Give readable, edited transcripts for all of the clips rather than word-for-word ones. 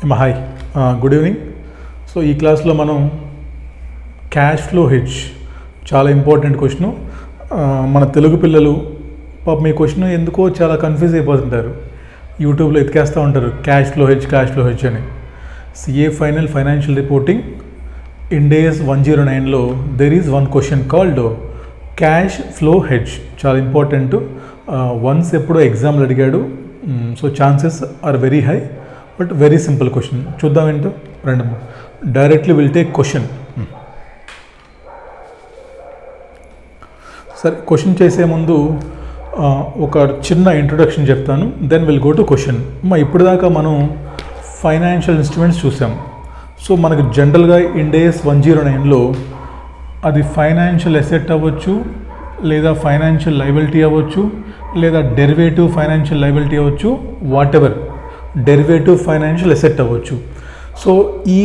Hi, good evening. So, in class lo manam cash flow hedge చాలా important question. మన తెలుగు పిల్లలు పాప మీ question ఎందుకో చాలా కన్ఫ్యూజ్ అయిపోతుంటారు. యూట్యూబ్లో ఎతికేస్తూ ఉంటారు క్యాష్ ఫ్లో హెడ్జ్ అని. సిఏ ఫైనాన్షియల్ రిపోర్టింగ్ ఇండేస్ 109లో there is one question called cash flow hedge. చాలా ఇంపార్టెంట్. వన్స్ ఎప్పుడో ఎగ్జామ్లో అడిగాడు. So chances are very high, but very simple question. చూద్దాం ఏంటో రండి. Directly will take question. సరే, క్వశ్చన్ చేసే ముందు ఒక చిన్న ఇంట్రొడక్షన్ చెప్తాను, then will go to question. ఇప్పుడు దాకా మనం ఫైనాన్షియల్ ఇన్స్ట్రుమెంట్స్ చూసాం. సో మనకు జనరల్గా ఇండేస్ 109లో అది ఫైనాన్షియల్ అసెట్ అవ్వచ్చు, లేదా ఫైనాన్షియల్ లయబిలిటీ అవ్వచ్చు, లేదా డెరివేటివ్ ఫైనాన్షియల్ లయబిలిటీ అవ్వచ్చు, whatever derivative financial asset అవ్వచ్చు. సో ఈ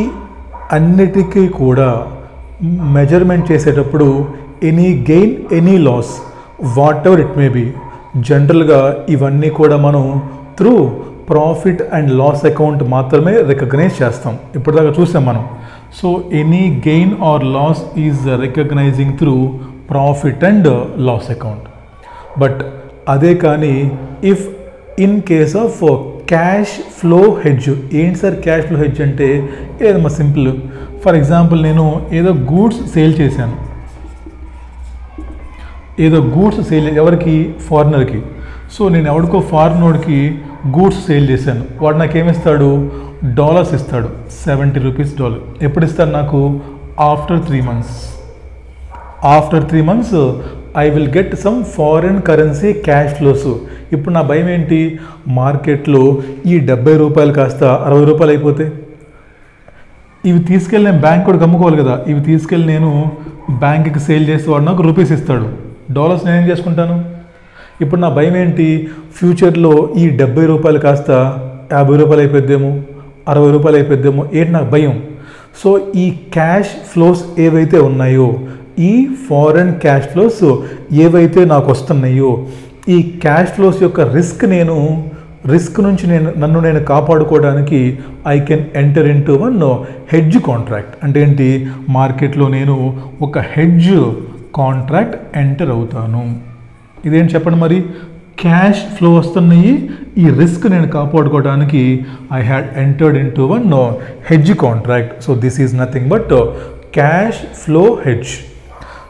అన్నిటికీ కూడా మెజర్మెంట్ చేసేటప్పుడు any gain any loss whatever it may be, జనరల్గా ఇవన్నీ కూడా మనం through profit and loss account మాత్రమే రికగ్నైజ్ చేస్తాం. ఇప్పటిదాకా చూసాం మనం. So any gain or loss is recognizing through profit and loss account. But అదే కానీ if in case of cash flow hedge, ఏంటి సార్ క్యాష్ ఫ్లో హెడ్జ్ అంటే? ఏదమ్మా సింపుల్. ఫర్ ఎగ్జాంపుల్ నేను ఏదో గూడ్స్ సేల్ చేశాను. ఎవరికి? ఫారినర్కి. సో నేను ఎవరికో ఫారినర్కి గూడ్స్ సేల్ చేశాను. వాడు నాకు ఏమిస్తాడు? డాలర్స్ ఇస్తాడు, $70. ఎప్పుడు ఇస్తాడు నాకు? After 3 months. After 3 months I will get some foreign currency cash flows. ఇప్పుడు నా భయం ఏంటి? మార్కెట్లో ఈ $70 కాస్త $60 అయిపోతే ఇవి తీసుకెళ్ళి నేను బ్యాంక్ కూడా అమ్ముకోవాలి కదా. ఇవి తీసుకెళ్ళి నేను బ్యాంక్కి సేల్ చేస్తే వాడు నాకు రూపీస్ ఇస్తాడు, డాలర్స్ నేనేం చేసుకుంటాను? ఇప్పుడు నా భయం ఏంటి? ఫ్యూచర్లో ఈ $70 కాస్త $50 అయిపోద్దేమో, $60 అయిపోద్దేమో, ఏంటి నాకు భయం. సో ఈ క్యాష్ ఫ్లోస్ ఏవైతే ఉన్నాయో, ఈ ఫారెన్ క్యాష్ ఫ్లోస్ ఏవైతే నాకు వస్తున్నాయో, ఈ క్యాష్ ఫ్లోస్ యొక్క రిస్క్ నుంచి నన్ను నేను కాపాడుకోవడానికి I can enter in to one hedge contract. అంటే ఏంటి? మార్కెట్లో నేను ఒక హెడ్జ్ కాంట్రాక్ట్ ఎంటర్ అవుతాను. ఇదేంటి చెప్పండి మరి? క్యాష్ ఫ్లో వస్తున్నాయి, ఈ రిస్క్ నేను కాపాడుకోవడానికి I had entered into one hedge contract. So this is nothing but cash flow hedge.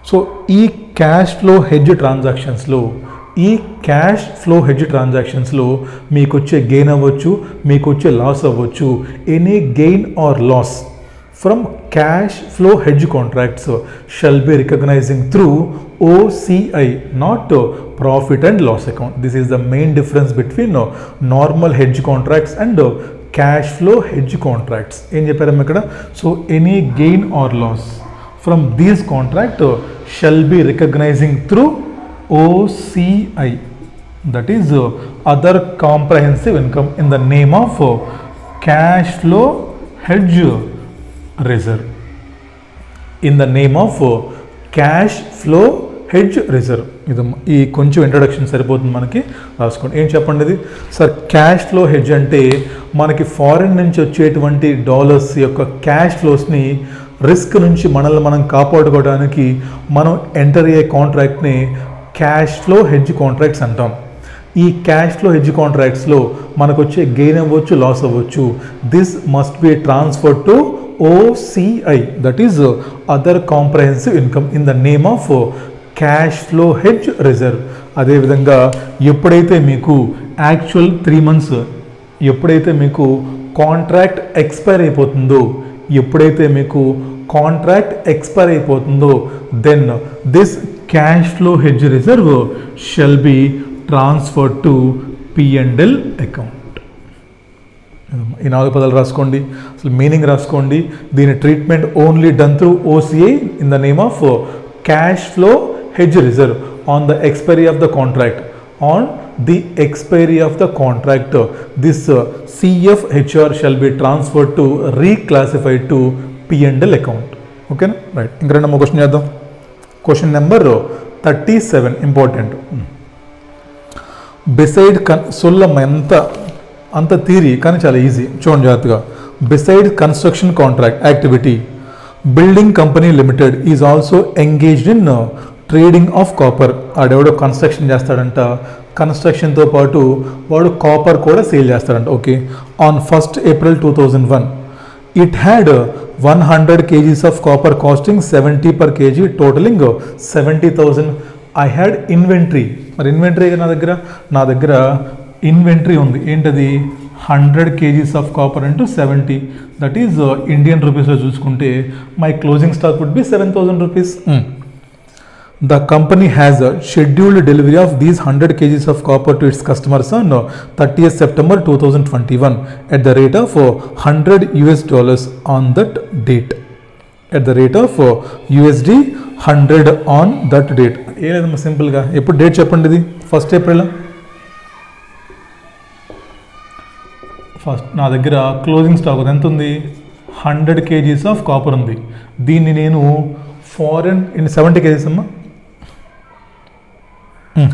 So ఈ క్యాష్ ఫ్లో హెడ్జ్ ట్రాన్సాక్షన్స్లో మీకు వచ్చే గెయిన్ అవ్వచ్చు, మీకు వచ్చే లాస్ అవ్వచ్చు. Any gain or loss from cash flow hedge contracts shall be recognizing through OCI, not profit and loss account. This is the main difference between normal hedge contracts and cash flow hedge contracts. ఏం చెప్పారు ఇక్కడ? So any gain or loss from these contract shall be recognizing through OCI, that is other comprehensive income, in the name of cash flow hedge reserve. In the name of cash flow hedge reserve. ఇది ఈ కొంచెం introduction సరిపోతుంది మనకి, రాసుకోండి. ఏం చెప్పండి ఇది? Sir cash flow hedge అంటే మనకి ఫారిన్ నుంచి వచ్చేటువంటి డాలర్స్ యొక్క క్యాష్ ఫ్లోస్ని రిస్క్ నుంచి మనల్ని మనం కాపాడుకోవడానికి మనం ఎంటర్ అయ్యే కాంట్రాక్ట్ని క్యాష్ ఫ్లో హెడ్జ్ కాంట్రాక్ట్స్ అంటాం. ఈ క్యాష్ ఫ్లో హెడ్జ్ కాంట్రాక్ట్స్లో మనకు వచ్చే గెయిన్ అవ్వచ్చు, లాస్ అవ్వచ్చు. This must be transfer to OCI, that is other comprehensive income, in the name of cash flow hedge reserve. అదేవిధంగా ఎప్పుడైతే మీకు యాక్చువల్ 3 months, ఎప్పుడైతే మీకు కాంట్రాక్ట్ ఎక్స్పైర్ అయిపోతుందో then this cash flow hedge reserve shall be transferred to P&L account. ఈ 4 పదాలు రాసుకోండి, అసలు మీనింగ్ రాసుకోండి. దీని treatment only done through OCI in the name of cash flow hedge reserve on the expiry of the contract. On the expiry of the contract, this CFHR shall be transferred to reclassified to P&L account. Okay, right. Inka rendu question cheddam. Question number 37 important. Beside sollam anta theory కానీ చాలా easy. చూడండి జాగ్రత్తగా. besides construction contract activity, building company limited is also engaged in trading of copper. ఆడెవడో construction చేస్తాడంట, కన్స్ట్రక్షన్తో పాటు వాడు copper కూడా sale చేస్తాడంట. Okay, on 1st April 2001 it had 100 kgs of copper costing 70 per kg totaling 70,000. I had inventory. మరి inventory నా దగ్గర inventory ఉంది. ఏంటది? 100 kgs of copper into 70, that is Indian rupeesలో చూసుకుంటే my closing stock would be 7,000 rupees. The company has a scheduled delivery of these 100 kgs of copper to its customers on 30th September 2021 at the rate of $100 on that date. At the rate of USD 100 on that date. ఏ లేదమ్మా, సింపుల్గా ఎప్పుడు date చెప్పండి. ఇది 1st April. First నా దగ్గర closing stock ఎంత ఉంది? 100 kgs of copper ఉంది. దీన్ని నేను ఫారెన్ 70 kgs అమ్మా,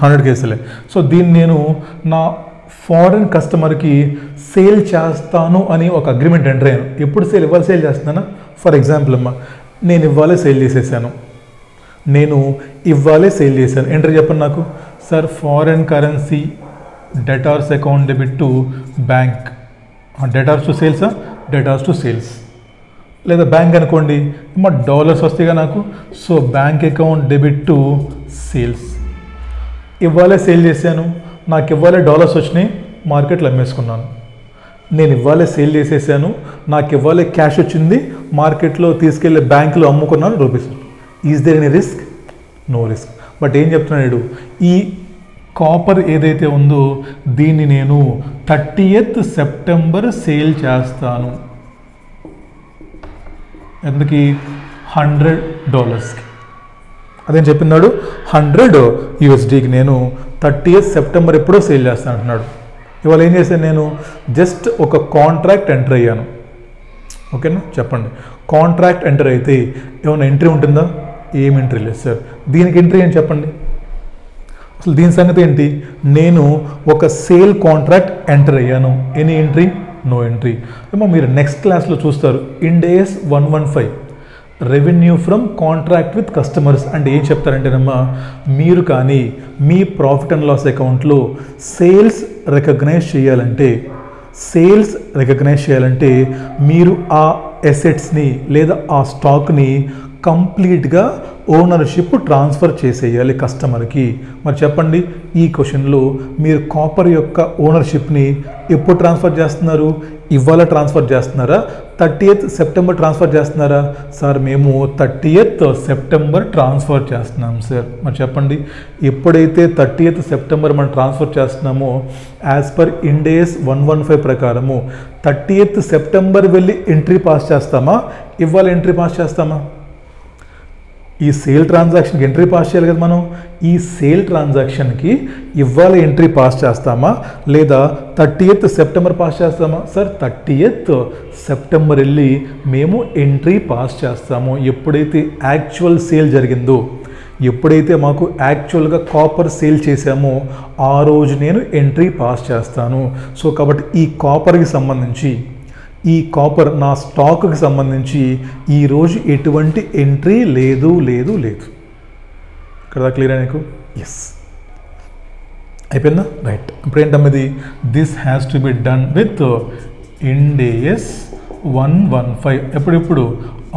100 kgsలే. సో దీన్ని నేను నా ఫారెన్ కస్టమర్కి సేల్ చేస్తాను అని ఒక అగ్రిమెంట్ ఎంటర్ అయ్యాను. ఎప్పుడు ఇవాళ సేల్ చేస్తున్నానా? ఫర్ ఎగ్జాంపుల్ అమ్మా, నేను ఇవ్వాలే సేల్ చేసేసాను. ఎంటర్ చెప్పండి నాకు. Sir, foreign currency debtors account debit to bank. Debtors to సేల్సా? Debtors to sales. లేదా బ్యాంక్ అనుకోండి, అమ్మా డాలర్స్ వస్తాయిగా నాకు. So bank account debit to sales. ఇవ్వాలే సేల్ చేశాను, నాకు ఇవ్వాలే డాలర్స్ వచ్చినాయి, మార్కెట్లో అమ్మేసుకున్నాను. నేను ఇవ్వాలే సేల్ చేసేసాను, నాకు ఇవ్వాలే క్యాష్ వచ్చింది, మార్కెట్లో తీసుకెళ్ళి బ్యాంకులో అమ్ముకున్నాను rupees. Is there any risk? No risk. But ఏం చెప్తున్నాడు, ఈ కాపర్ ఏదైతే ఉందో దీన్ని నేను 30th September సేల్ చేస్తాను. ఎందుకు? $100కి. అదేం చెప్పినాడు? 100 USDకి నేను 30th September ఎప్పుడో సేల్ చేస్తాను అంటున్నాడు. ఇవాళ ఏం చేశాను నేను? జస్ట్ ఒక కాంట్రాక్ట్ ఎంటర్ అయ్యాను. ఓకేనా? చెప్పండి, కాంట్రాక్ట్ ఎంటర్ అయితే ఏమైనా ఎంట్రీ ఉంటుందా? ఏం ఎంట్రీ లేదు సార్. దీనికి ఎంట్రీ అని చెప్పండి. అసలు దీని సంగతి ఏంటి? నేను ఒక సేల్ కాంట్రాక్ట్ ఎంటర్ అయ్యాను. Any entry? No entry. ఏమో మీరు నెక్స్ట్ క్లాస్లో చూస్తారు. Ind AS 115 revenue from contract with customers అంటే ఏం చెప్తారంటేనమ్మా, మీరు కానీ మీ ప్రాఫిట్ అండ్ లాస్ అకౌంట్లో సేల్స్ రికగ్నైజ్ చేయాలంటే మీరు ఆ ఎసెట్స్ని లేదా ఆ స్టాక్ని కంప్లీట్గా ఓనర్షిప్ ట్రాన్స్ఫర్ చేసేయాలి కస్టమర్కి. మరి చెప్పండి, ఈ క్వశ్చన్లో మీరు కాపర్ యొక్క ఓనర్షిప్ని ఎప్పుడు ట్రాన్స్ఫర్ చేస్తున్నారు? ఇవాళ ట్రాన్స్ఫర్ చేస్తున్నారా? 30th September ట్రాన్స్ఫర్ చేస్తున్నారా? సార్, మేము 30th September ట్రాన్స్ఫర్ చేస్తున్నాం సార్. మరి చెప్పండి, ఎప్పుడైతే 30th September మనం ట్రాన్స్ఫర్ చేస్తున్నామో యాజ్ పర్ Ind AS 115 ప్రకారము 30th September వెళ్ళి ఎంట్రీ పాస్ చేస్తామా? ఇవాళ ఎంట్రీ పాస్ చేస్తామా? ఈ సేల్ ట్రాన్సాక్షన్కి ఎంట్రీ పాస్ చేయాలి కదా మనం. ఈ సేల్ ట్రాన్సాక్షన్కి ఇవాళ ఎంట్రీ పాస్ చేస్తామా లేదా 30th September పాస్ చేస్తామా? సార్, 30th September వెళ్ళి మేము ఎంట్రీ పాస్ చేస్తాము. ఎప్పుడైతే యాక్చువల్ సేల్ జరిగిందో, ఎప్పుడైతే మాకు యాక్చువల్గా కాపర్ సేల్ చేసామో ఆ రోజు నేను ఎంట్రీ పాస్ చేస్తాను. సో కాబట్టి ఈ కాపర్కి సంబంధించి, ఈ కాపర్ నా స్టాక్కి సంబంధించి ఈరోజు ఎటువంటి ఎంట్రీ లేదు. ఇక్కడ క్లియర్ నీకు? ఎస్, అయిపోయిందా? రైట్. ఇప్పుడు ఏంటమ్మది? This has to be done with Ind AS 115. ఎప్పుడు?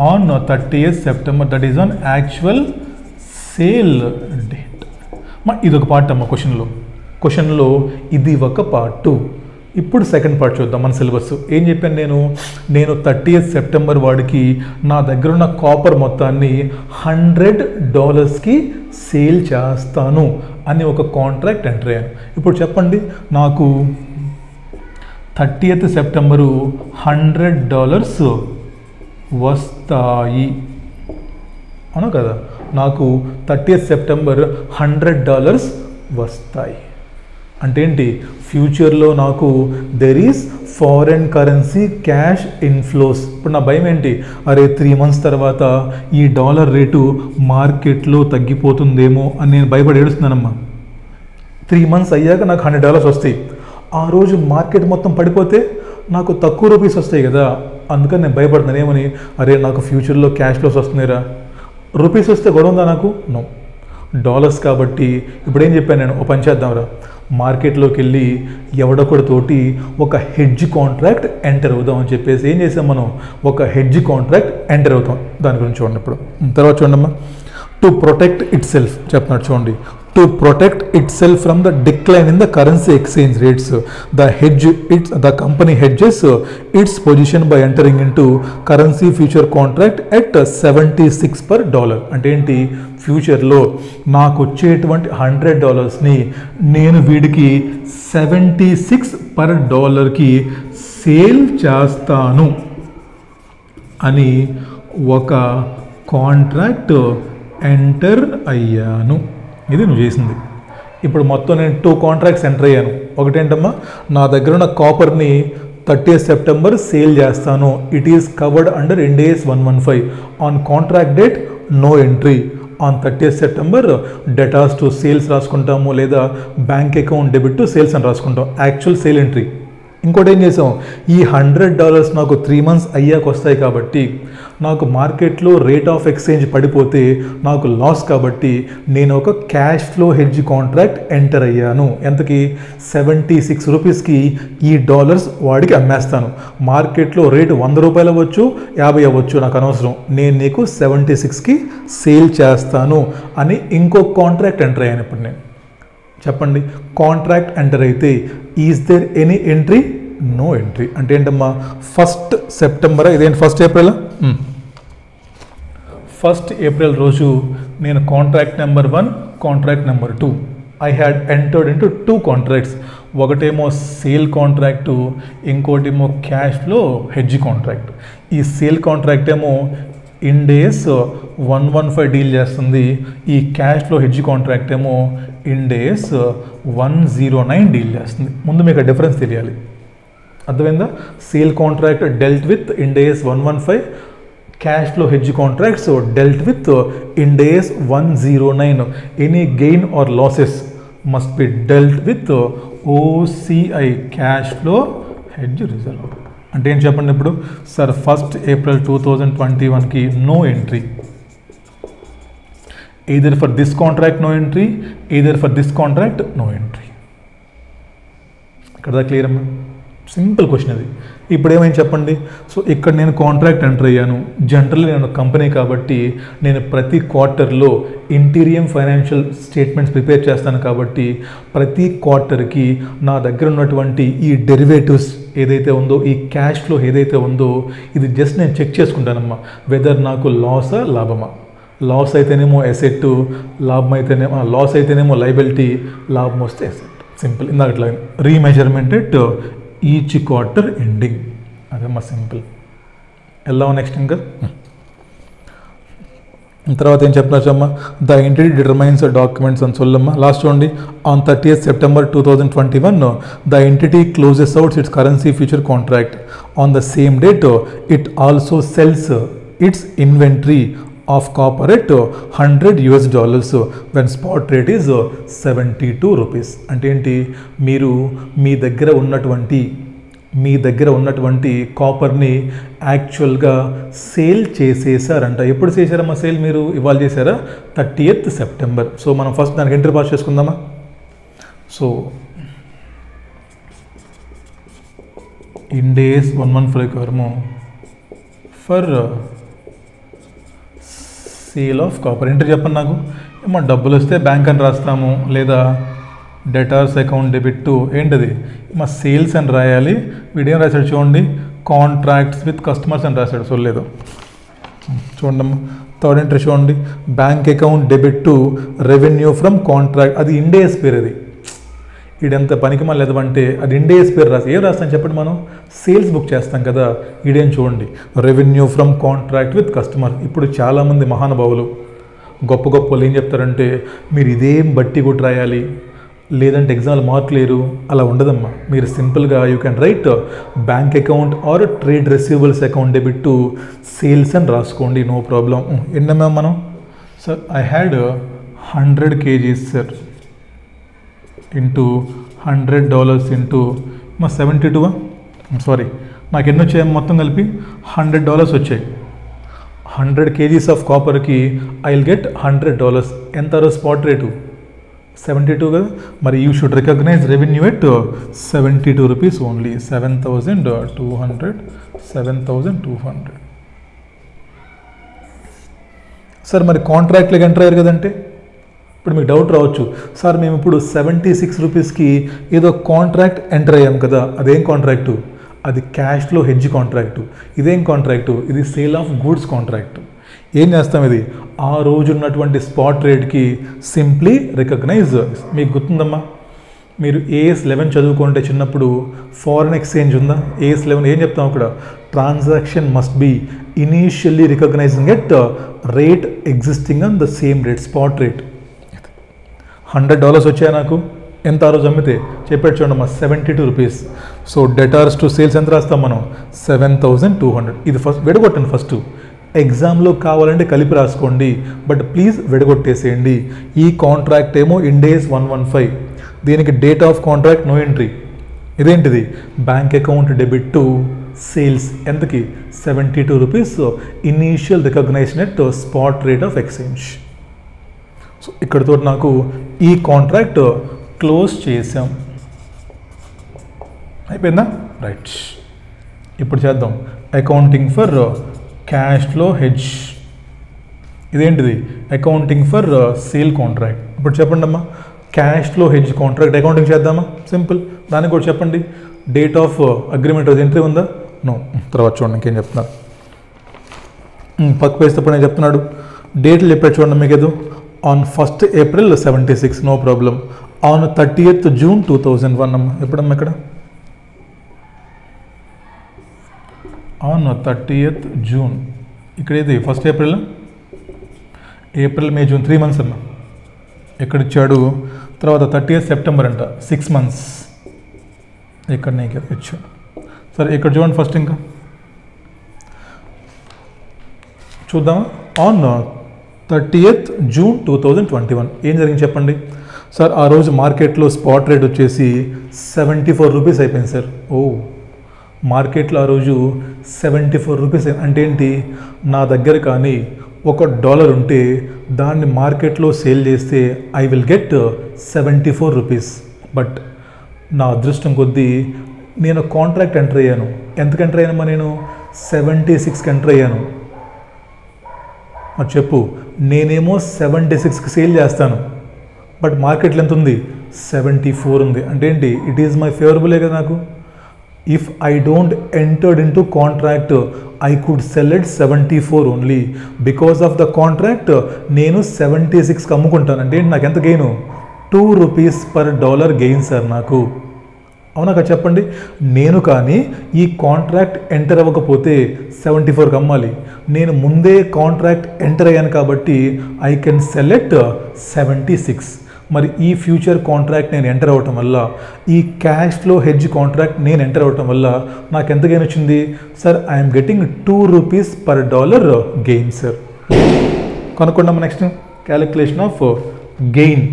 On 30th September, that is on actual sale date. ఇదొక పార్ట్ అమ్మ క్వశ్చన్లో ఇది ఒక పార్ట్. ఇప్పుడు సెకండ్ పార్ట్ చూద్దాం. మన సిలబస్ ఏం చెప్పాను నేను 30th September వాడికి నా దగ్గర ఉన్న కాపర్ మొత్తాన్ని $100కి సేల్ చేస్తాను అని ఒక కాంట్రాక్ట్ ఎంటర్ అయ్యాను. ఇప్పుడు చెప్పండి, నాకు 30th September $100 వస్తాయి అవునా కదా? నాకు 30th September $100 వస్తాయి అంటే ఏంటి? ఫ్యూచర్లో నాకు there is foreign currency cash inflows. ఇప్పుడు నా భయం ఏంటి? అరే 3 months తర్వాత ఈ డాలర్ రేటు మార్కెట్లో తగ్గిపోతుందేమో అని నేను భయపడి ఏడుస్తున్నానమ్మా. 3 months అయ్యాక నాకు $100 వస్తాయి. ఆ రోజు మార్కెట్ మొత్తం పడిపోతే నాకు తక్కువ రూపీస్ వస్తాయి కదా. అందుకని నేను భయపడుతున్నాను ఏమని, అరే నాకు ఫ్యూచర్లో క్యాష్ ఫ్లోస్ వస్తున్నాయిరా. రూపీస్ వస్తే గొడవ ఉందా నాకు? నో. డాలర్స్ కాబట్టి ఇప్పుడు ఏం చెప్పాను నేను, ఓ పని చేద్దాంరా, మార్కెట్లోకి వెళ్ళి ఎవడొకడితోటి ఒక హెడ్జ్ కాంట్రాక్ట్ ఎంటర్ అవుదాం అని చెప్పేసి ఏం చేసాం మనం, ఒక హెడ్జ్ కాంట్రాక్ట్ ఎంటర్ అవుతాం. దాని గురించి చూడండి ఇప్పుడు. తర్వాత చూడమ్మా, టు ప్రొటెక్ట్ ఇట్ సెల్ఫ్ చెప్తున్నాడు చూడండి. To protect itself from the decline in the currency exchange rates, the company hedges its position by entering into currency future contract at 76 per dollar. అంటే ఏంటి, ఫ్యూచర్లో నాకు వచ్చేటువంటి $100ని నేను వీడికి 76 పర్ డాలర్కి సేల్ చేస్తాను అని ఒక కాంట్రాక్ట్ ఎంటర్ అయ్యాను. ఇది నువ్వు చేసింది. ఇప్పుడు మొత్తం నేను 2 కాంట్రాక్ట్స్ ఎంటర్ అయ్యాను. ఒకటేంటమ్మా, నా దగ్గర ఉన్న కాపర్ని 30th September సేల్ చేస్తాను. It is covered under Ind AS 115. On contract date no entry. On 30th September debtors to sales రాసుకుంటాము, లేదా bank account debit to sales అని రాసుకుంటాం. Actual sale entry. ఇంకోటి ఏం చేసాం, ఈ $100 నాకు 3 months అయ్యాక వస్తాయి కాబట్టి నాకు మార్కెట్లో రేట్ ఆఫ్ ఎక్స్చేంజ్ పడిపోతే నాకు లాస్ కాబట్టి నేను ఒక cash flow hedge contract enter అయ్యాను. ఎంతకి, 76 రూపీస్కి ఈ డాలర్స్ వాడికి అమ్మేస్తాను. మార్కెట్లో రేటు $100 అవ్వచ్చు, 50 అవ్వచ్చు, నాకు అనవసరం, నేను నీకు 76కి సేల్ చేస్తాను అని ఇంకో కాంట్రాక్ట్ ఎంటర్ అయ్యాను. ఇప్పుడు నేను చెప్పండి, కాంట్రాక్ట్ ఎంటర్ అయితే is there any entry? No entry. అంటే ఏంటమ్మా, 1st September, ఇదేంటి 1st April? 1st April రోజు నేను contract number 1, contract number 2 I had entered into 2 contracts. ఒకటేమో సేల్ కాంట్రాక్టు, ఇంకోటేమో క్యాష్ ఫ్లో హెడ్జ్ కాంట్రాక్ట్. ఈ సేల్ కాంట్రాక్ట్ ఏమో Ind AS 115 డీల్ చేస్తుంది. ఈ క్యాష్ ఫ్లో హెడ్జ్ కాంట్రాక్ట్ ఏమో Ind AS 109 డీల్ చేస్తుంది. ముందు మీకు డిఫరెన్స్ తెలియాలి, అర్థమైందా? Sale contract dealt with Ind AS 115, cash flow hedge contracts dealt with Ind AS 109. Any gain are losses must be dealt with OCI, cash flow hedge reserve. అంటే ఏం చెప్పండి ఇప్పుడు, sir 1st April 2021కి no entry, either for this contract no entry, either for this contract no entry. ఇక్కడ clear అమ్మా, simple question అది. ఇప్పుడు ఏమైంది చెప్పండి. సో ఇక్కడ నేను కాంట్రాక్ట్ ఎంటర్ అయ్యాను. జనరల్లీ నేను కంపెనీ కాబట్టి నేను ప్రతి క్వార్టర్లో ఇంటీరియం ఫైనాన్షియల్ స్టేట్మెంట్స్ ప్రిపేర్ చేస్తాను కాబట్టి ప్రతి క్వార్టర్కి నా దగ్గర ఉన్నటువంటి ఈ డెరివేటివ్స్ ఏదైతే ఉందో, ఈ క్యాష్ ఫ్లో ఏదైతే ఉందో, ఇది జస్ట్ నేను చెక్ చేసుకుంటానమ్మా, వెదర్ నాకు లాసా లాభమా. లాస్ అయితేనేమో ఎసెట్, లాభం అయితేనేమో లాస్ అయితేనేమో లైబిలిటీ, లాభం వస్తే ఎసెట్. సింపుల్. ఇందాక remeasurement at each quarter ending, అదేమ్మా సింపుల్. వెళ్దామా నెక్స్ట్. ఇంకా తర్వాత ఏం చెప్తున్నారమ్మా, ద ఎంటిటీ డిటర్మైన్స్ డాక్యుమెంట్స్ అని சொல்லమ్మా. లాస్ట్ చూడండి, on 30th September 2021 the entity closes out its currency future contract. On the same date it also sells its inventory of copper at $100 when spot rate is 72 rupees. అంటే ఏంటి, మీరు మీ దగ్గర ఉన్నటువంటి కాపర్ని యాక్చువల్గా sale చేసేసారంట. ఎప్పుడు చేశారమ్మా సేల్? మీరు ఇవాళ చేశారా? 30th September. సో మనం ఫస్ట్ దానికి ఎంట్రీ పాస్ చేసుకుందామా. So Ind AS 115 for sale of copper entry చెప్పండి నాకు. ఏమో డబ్బులు వస్తే బ్యాంక్ అని రాస్తాము, లేదా డెటార్స్ అకౌంట్ డెబిట్ టు ఏంటది మా సేల్స్ అని రాయాలి. వీడేం రాశాడు చూడండి, కాంట్రాక్ట్స్ విత్ కస్టమర్స్ అని రాశాడు. చూడలేదు చూడండి. థర్డ్ ఎంట్రీ చూడండి, bank account debit to revenue from contract. అది Ind AS పేరు. అది ఈడెంత పనికి మళ్ళీ లేదంటే అది Ind AS పేరు రాసి ఏం రాస్తాం చెప్పండి, మనం సేల్స్ బుక్ చేస్తాం కదా. ఈడేం చూడండి, revenue from contract with customer. ఇప్పుడు చాలామంది మహానుభావులు గొప్ప గొప్ప వాళ్ళు ఏం చెప్తారంటే, మీరు ఇదేం బట్టి కూడా రాయాలి, లేదంటే ఎగ్జామ్లో మార్క్ లేరు, అలా ఉండదమ్మా. మీరు సింపుల్గా you can write bank account are trade receivables account debit to sales అని రాసుకోండి, నో ప్రాబ్లం. ఎన్నమ్మా మనం, sir I had 100 kgs sir into $100 into మా 72, సారీ నాకు ఎన్ని వచ్చాయి మొత్తం కలిపి $100 వచ్చాయి. 100 kgs ఆఫ్ కాపర్కి ఐ విల్ గెట్ $100. ఎంత స్పాట్ రేటు 72 కదా. మరి you should recognise revenue at 72 rupees only. 7,200. Sir మరి కాంట్రాక్ట్లోకి ఎంటర్ అయ్యారు కదంటే ఇప్పుడు మీకు డౌట్ రావచ్చు, సార్ మేము ఇప్పుడు 76 రూపీస్కి ఏదో కాంట్రాక్ట్ ఎంటర్ అయ్యాం కదా, అదేం కాంట్రాక్టు? అది క్యాష్ ఫ్లో హెడ్జ్ కాంట్రాక్టు. ఇదేం కాంట్రాక్టు? ఇది సేల్ ఆఫ్ గూడ్స్ కాంట్రాక్టు. ఏం చేస్తాం ఇది? ఆ రోజు ఉన్నటువంటి స్పాట్ రేట్కి సింప్లీ రికగ్నైజ్. మీకు గుర్తుందమ్మా, మీరు AS11 చదువుకుంటే చిన్నప్పుడు ఫారెన్ ఎక్స్చేంజ్ ఉందా? AS11 ఏం చెప్తాం అక్కడ? Transaction must be initially recognising at rate existing on the same rate, spot rate. $100 వచ్చాయి నాకు. ఎంత ఆ రోజు అమ్మితే? చెప్పాడు చూడండి అమ్మా, 72 rupees. So debtors to sales ఎంత రాస్తాం మనం? 7,200. ఇది ఫస్ట్ విడగొట్టండి. ఫస్ట్ ఎగ్జామ్లో కావాలంటే కలిపి రాసుకోండి, బట్ ప్లీజ్ విడగొట్టేసేయండి. ఈ కాంట్రాక్ట్ ఏమో ఇండేస్ 115, దీనికి date of contract no entry. ఇదేంటిది? Bank account debit to sales. ఎంతకి? 72 rupees. Initial recognition at spot rate of exchange. So ఇక్కడితో నాకు ఈ కాంట్రాక్ట్ క్లోజ్ చేసాం. అయిపోయిందా? రైట్. ఇప్పుడు చేద్దాం accounting for cash flow hedge. ఇదేంటిది? Accounting for sale contract. ఇప్పుడు చెప్పండి అమ్మా, cash flow hedge contract accounting చేద్దామా? సింపుల్. దానికి కూడా చెప్పండి, డేట్ ఆఫ్ అగ్రిమెంట్ అది ఎంట్రీ ఉందా? నో. తర్వాత చూడండి ఇంకేం చెప్తున్నారు. పక్క పేస్తప్పుడు నేను చెప్తున్నాడు, డేట్లు చెప్పాడు చూడండి మీకు. ఏదో on 1st April 76, no problem. On 30th June 2001 అమ్మ. ఎప్పుడమ్మా ఇక్కడ? On 30th June. ఇక్కడ ఏది? 1st April, April, May, June, 3 months అమ్మా. ఎక్కడిచ్చాడు? తర్వాత 30th September అంట, 6 months. ఇక్కడ నీకు ఇచ్చాడు. సరే ఇక్కడ చూడండి ఫస్ట్, ఇంకా చూద్దామా? ఆన్ 30th June 2021 ఏం జరిగింది చెప్పండి. సార్ ఆ రోజు మార్కెట్లో స్పాట్ రేట్ వచ్చేసి 74 రూపీస్ అయిపోయింది సార్. ఓ, మార్కెట్లో ఆ రోజు 74 రూపీస్ అంటే ఏంటి? నా దగ్గర కానీ $1 ఉంటే దాన్ని మార్కెట్లో సేల్ చేస్తే I will get 74 rupees. But నా అదృష్టం కొద్దీ నేను కాంట్రాక్ట్ ఎంటర్ అయ్యాను. ఎంతకు ఎంటర్ అయ్యానమ్మా నేను? 76కి ఎంటర్ అయ్యాను. మరి చెప్పు, నేనేమో 76కి సేల్ చేస్తాను, బట్ మార్కెట్లో ఎంత ఉంది? 74 ఉంది. అంటే ఏంటి? ఇట్ ఈజ్ మై ఫేవరబులే కదా నాకు. If I don't entered in to contract I could sell it 74 only. Because of the contract నేను 76కి అమ్ముకుంటాను. అంటే ఏంటి? నాకు ఎంత గెయిన్? $2 గెయిన్ సార్ నాకు. అవునా కదా చెప్పండి. నేను కానీ ఈ కాంట్రాక్ట్ ఎంటర్ అవ్వకపోతే 74కి అమ్మాలి. నేను ముందే కాంట్రాక్ట్ ఎంటర్ అయ్యాను కాబట్టి ఐ కెన్ సెల్ ఇట్ 76. మరి ఈ ఫ్యూచర్ కాంట్రాక్ట్ నేను ఎంటర్ అవ్వటం వల్ల, ఈ క్యాష్ ఫ్లో హెడ్జ్ కాంట్రాక్ట్ నేను ఎంటర్ అవ్వటం వల్ల నాకు ఎంత గెయిన్ వచ్చింది sir? I'm getting $2 gain sir. కనుక్కుందాం నెక్స్ట్ క్యాలిక్యులేషన్ ఆఫ్ గెయిన్.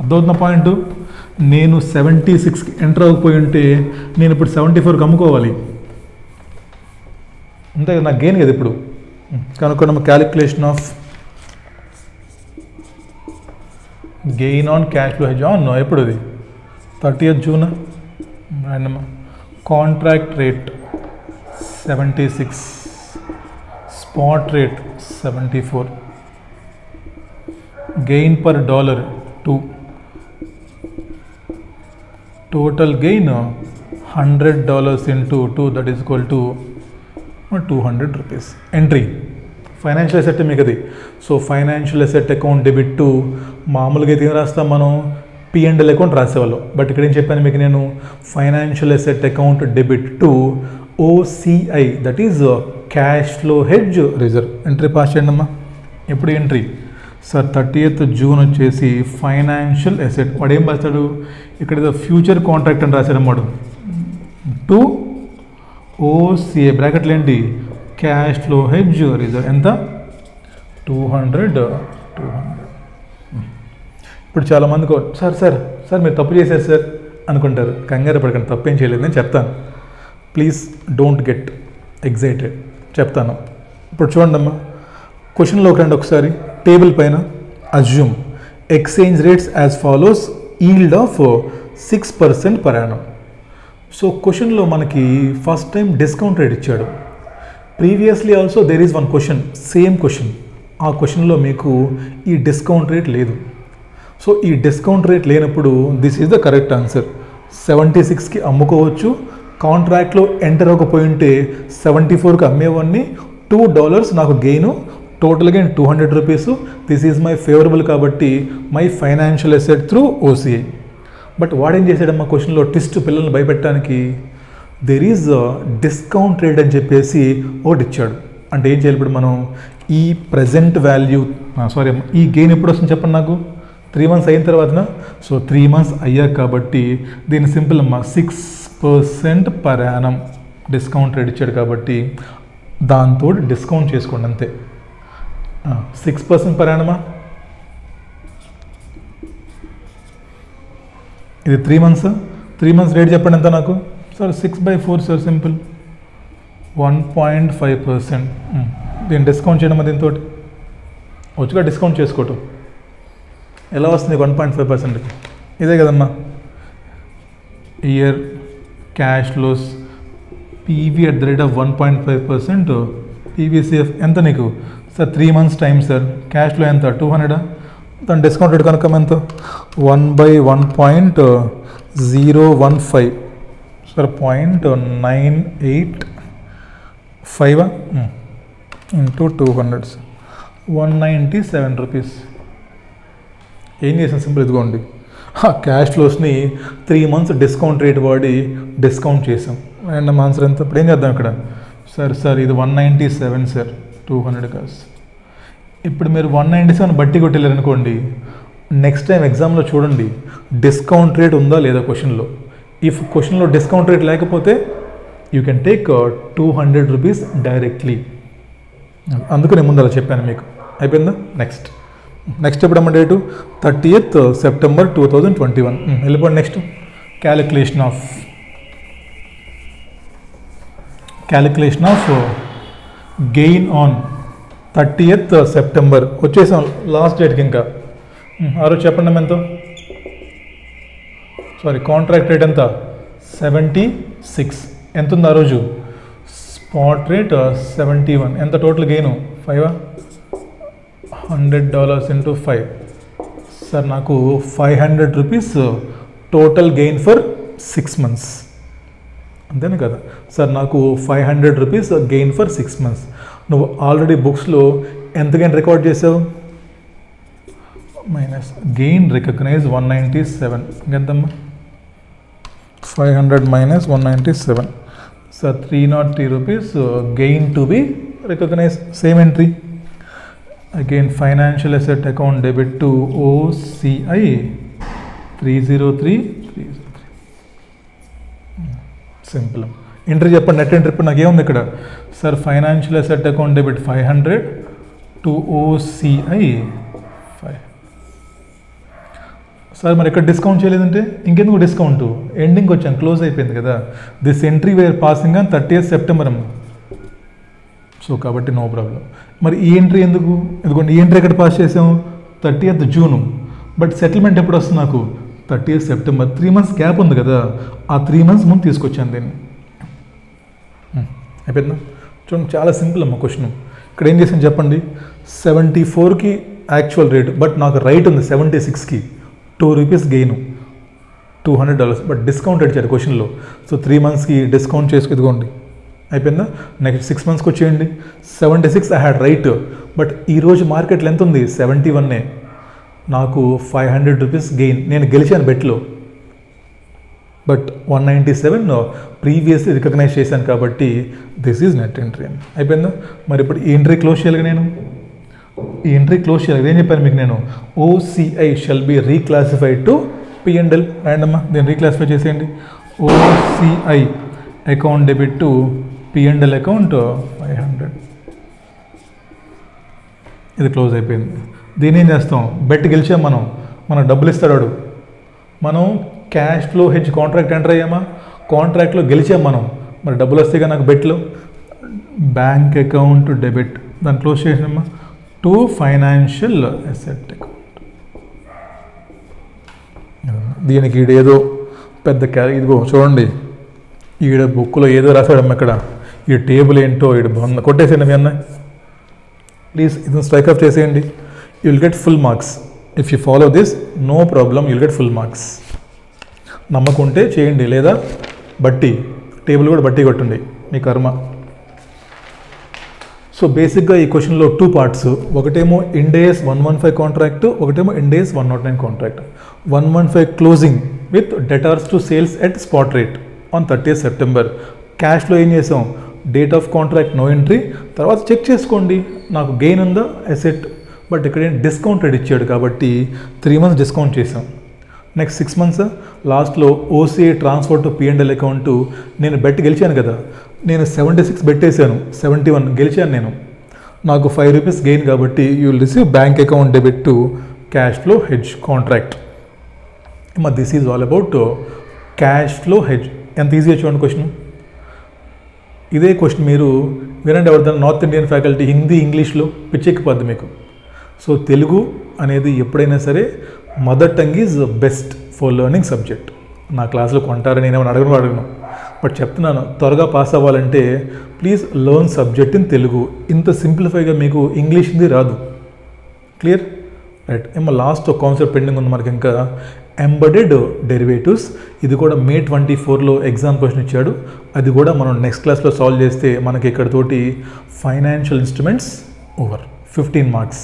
అర్థమవుతున్న పాయింట్? నేను 76కి ఎంటర్ అవ్వకపోయి ఉంటే నేను ఇప్పుడు 74కి అమ్ముకోవాలి, అంతే కదా, నాకు గెయిన్ కదా ఇప్పుడు. కనుక్కున్నాము calculation of gain on cash flow hedge on ఎప్పుడు? అది 30th June. And contract rate 76, spot rate 74, gain per $2, total gain $100 into 2, that is equal to 200 rupees. Entry financial asset మీకు అది. So financial asset account debit to, మామూలుగా అయితే ఏం రాస్తాం మనం? P&L account రాసేవాళ్ళం. But ఇక్కడ ఏం చెప్పాను మీకు నేను? Financial asset account debit to OCI, that is cash flow hedge reserve. Entry pass చేయండి అమ్మా. ఎప్పుడు ఎంట్రీ సార్? 30th June వచ్చేసి ఫైనాన్షియల్ అసెట్. వాడు ఏం రాస్తాడు ఇక్కడ? ఫ్యూచర్ కాంట్రాక్ట్ అని రాశాడమ్మాడు. టు OCI బ్రాకెట్లు ఏంటి? Cash flow hedge reserve. ఎంత? 200. ఇప్పుడు చాలామంది సార్ సార్ సార్ మీరు తప్పు చేశారు సార్ అనుకుంటారు. కంగారు పడకండి, తప్పేం చేయలేదు, నేను చెప్తాను. ప్లీజ్ డోంట్ గెట్ ఎగ్జైటెడ్, చెప్తాను. ఇప్పుడు చూడండి అమ్మా, క్వశ్చన్లోకి రండి ఒకసారి. టేబుల్ పైన assume exchange rates as follows, yield of 6% per annum. So క్వశ్చన్లో మనకి ఫస్ట్ టైం డిస్కౌంట్ రేట్ ఇచ్చాడు. Previously also there is one question, same question. ఆ క్వశ్చన్లో మీకు ఈ డిస్కౌంట్ రేట్ లేదు. సో ఈ డిస్కౌంట్ రేట్ లేనప్పుడు this is the correct answer. 76కి అమ్ముకోవచ్చు. కాంట్రాక్ట్లో ఎంటర్ అవ్వకపోయి ఉంటే 74కి అమ్మేవాడిని. $2 నాకు గెయిన్, టోటల్గా 200 rupees. This is my favourable కాబట్టి my financial asset through OCI. But వాడేం చేశాడమ్మా క్వశ్చన్లో ట్విస్ట్, పిల్లల్ని భయపెట్టడానికి దెర్ ఈజ్ డిస్కౌంట్ రేట్ అని చెప్పేసి ఒకటి ఇచ్చాడు. అంటే ఏం చేయాలి ఇప్పుడు మనం, ఈ ప్రజెంట్ వాల్యూ సారీ ఈ గెయిన్ ఎప్పుడు వస్తుంది చెప్పండి నాకు, 3 months అయిన తర్వాతనా. సో 3 months అయ్యాక కాబట్టి దీని సింపుల్ అమ్మా, 6% per annum డిస్కౌంట్ రేట్ ఇచ్చాడు కాబట్టి దాంతో డిస్కౌంట్ చేసుకోండి అంతే. 6% per annum. ఇది 3 months. 3 months రేట్ చెప్పండి ఎంత నాకు సార్. 6/4 sir, simple 1.5%. దీన్ని డిస్కౌంట్ చేయడం దీంతో వచ్చుగా డిస్కౌంట్ చేసుకోవటం ఎలా వస్తుంది 1.5%? ఇదే కదమ్మా. Year cash flows PV at the rate of 1.5%. పీవీసీఎఫ్ ఎంత నీకు sir? 3 months time sir. Cash flow ఎంత? 200. దాని డిస్కౌంట్ రేట్ కనుక ఎంత? 1/1.015 సార్, 0.985 ఇంటూ 200 197 రూపీస్. ఏం చేసాం సింపుల్, ఇదిగోండి క్యాష్ ఫ్లోస్ని 3 months డిస్కౌంట్ రేట్ వాడి డిస్కౌంట్ చేసాం. అండ్ ఆన్సర్ ఎంత? ఇప్పుడు ఏం చేద్దాం ఇక్కడ సార్ ఇది 197 సార్, 200 కాదు. ఇప్పుడు మీరు 197 బట్టి కొట్టలేరు అనుకోండి, నెక్స్ట్ టైం ఎగ్జామ్లో చూడండి డిస్కౌంట్ రేట్ ఉందా లేదా క్వశ్చన్లో. ఇఫ్ క్వశ్చన్లో డిస్కౌంట్ రేట్ లేకపోతే you can take 200 rupees directly. అందుకు నేను ముందు అలా చెప్పాను మీకు. అయిపోయిందా? నెక్స్ట్ ఎప్పుడమ్మా డేటు? 30th September 2021. వెళ్ళిపోండి. Next calculation of gain on 30th September. వచ్చేసాం లాస్ట్ డేట్కి. ఇంకా ఆ రోజు చెప్పండి ఎంతో. సారీ, కాంట్రాక్ట్ రేట్ ఎంత? 76. ఎంత ఉంది ఆ రోజు? Spot rate 71. ఎంత టోటల్ గెయిన్? 5. $100 ఇంటూ 5 సార్, నాకు 500 rupees total gain for 6 months. అంతేనా కదా సార్? నాకు 500 రూపీస్ గెయిన్ ఫర్ 6 months. నువ్వు ఆల్రెడీ బుక్స్లో ఎంత గెయిన్ రికార్డ్ చేసావు? Minus gain recognise 197. ఇంకెంతమ్మా? 500 minus 197 sir, 303 rupees gain to be recognise. Same entry again. Financial asset account debit to OCI 303. Simple. Entry చెప్పండి, net entry. ఇప్పుడు నాకు ఏముంది ఇక్కడ sir? Financial asset account debit 500 to OCI 5. Sir మరి ఇక్కడ discount చేయలేదంటే ఇంకెందుకు డిస్కౌంట్? ఎండింగ్కి వచ్చాను, క్లోజ్ అయిపోయింది కదా. This entry where passing on 30th September అమ్మ. సో కాబట్టి నో ప్రాబ్లం. మరి ఈ ఎంట్రీ ఎందుకు? ఎందుకంటే ఈ ఎంట్రీ ఎక్కడ పాస్ చేసాము? 30th June. బట్ సెటిల్మెంట్ ఎప్పుడు వస్తుంది నాకు? 30th September. 3 months గ్యాప్ ఉంది కదా, ఆ 3 months ముందు తీసుకొచ్చాను దీన్ని. అయిపోయిందా? చూడండి, చాలా సింపుల్ అమ్మ క్వశ్చన్. ఇక్కడ ఏం చేసాను చెప్పండి? 74కి యాక్చువల్ రేట్, బట్ నాకు రైట్ ఉంది 76కి. 2 రూపీస్ గెయిన్, $200. బట్ డిస్కౌంట్ ఇచ్చారు క్వశ్చన్లో. సో 3 monthsకి డిస్కౌంట్ చేసుకుదిగోండి. అయిపోయిందా? నెక్స్ట్ 6 monthsకి వచ్చేయండి. 76 ఐ హ్యాడ్ రైట్, బట్ ఈరోజు మార్కెట్లో ఎంత ఉంది? 71. నాకు 500 రూపీస్ గెయిన్. నేను గెలిచాను బెట్లో, బట్ 197 ప్రీవియస్లీ రికగ్నైజ్ చేశాను కాబట్టి దిస్ ఈజ్ నెట్ ఎంట్రీ. అయిపోయిందా? మరి ఇప్పుడు ఈ ఎంట్రీ క్లోజ్ చేయాలి. నేను ఈ ఎంట్రీ క్లోజ్ చేయాలి. ఏం చెప్పాను మీకు నేను? OCI shall be reclassified to P and L. రాయండమ్మా, దీన్ని రీక్లాసిఫై చేసేయండి. OCI account debit to P and L account 500. ఇది క్లోజ్ అయిపోయింది. దీని ఏం చేస్తాం? బెట్ గెలిచాం మనం, మనకు డబ్బులు ఇస్తాడు. మనం cash flow hedge contract enter అయ్యామా? కాంట్రాక్ట్లో గెలిచాం మనం, మరి డబ్బులు వస్తాయిగా నాకు బెట్లు. బ్యాంక్ అకౌంట్ డెబిట్, దాన్ని క్లోజ్ చేసినమ్మా. To financial asset account. దీనికి ఈడేదో పెద్ద ఇదిగో చూడండి, ఈడ బుక్లో ఏదో రాశాడమ్మ. ఇక్కడ ఈ టేబుల్ ఏంటో ఈడ బాగుంది, కొట్టేసేయండి మీ అన్నయ్య ప్లీజ్. ఇది స్ట్రైక్ ఆఫ్ చేసేయండి. You will get full marks. If you follow this no problem, you will get full marks. నమ్మకుంటే చేయండి, లేదా బట్టి టేబుల్ కూడా బట్టి కొట్టండి, మీ కర్మ. సో బేసిక్గా ఈ క్వశ్చన్లో 2 పార్ట్స్. ఒకటేమో ఇండేస్ 115 కాంట్రాక్ట్, ఒకటేమో Ind AS 109 contract. 115 closing with debtors to sales at spot rate on 30th September. క్యాష్లో ఏం చేసాం, date of contract no entry. తర్వాత చెక్ చేసుకోండి నాకు గెయిన్ ఉందా అసెట్. బట్ ఇక్కడ ఏం డిస్కౌంట్ రేట్ ఇచ్చాడు కాబట్టి 3 months డిస్కౌంట్ చేసాం. నెక్స్ట్ 6 months లాస్ట్లో OCA transfer to P&L account. నేను బెట్ గెలిచాను కదా, నేను 76 బెట్టేసాను, 71 గెలిచాను నేను. నాకు 5 rupees గెయిన్ కాబట్టి you will receive bank account debit to cash flow hedge contract. మరి this is all about cash flow hedge. ఎంత ఈజీగా చూడండి క్వశ్చన్. ఇదే క్వశ్చన్ మీరు వినండి ఎవరిదైనా నార్త్ ఇండియన్ ఫ్యాకల్టీ హిందీ ఇంగ్లీష్లో పిచ్చెక్కిపోద్ది మీకు. సో తెలుగు అనేది ఎప్పుడైనా సరే mother tongue is best for learning subject. నా క్లాస్లో కొంటారని నేను అడగను, బట్ చెప్తున్నాను, త్వరగా పాస్ అవ్వాలంటే please learn subject in Telugu. ఇంత సింప్లిఫైగా మీకు ఇంగ్లీష్ హిందీ రాదు. Clear right. ఏమో లాస్ట్ కాన్సెప్ట్ పెండింగ్ ఉంది మనకి ఇంకా, ఎంబెడెడ్ డెరివేటివ్స్. ఇది కూడా May 24లో ఎగ్జామ్ క్వశ్చన్ ఇచ్చాడు. అది కూడా మనం నెక్స్ట్ క్లాస్లో సాల్వ్ చేస్తే మనకి ఇక్కడతోటి ఫైనాన్షియల్ ఇన్స్ట్రుమెంట్స్ ఓవర్. 15 marks.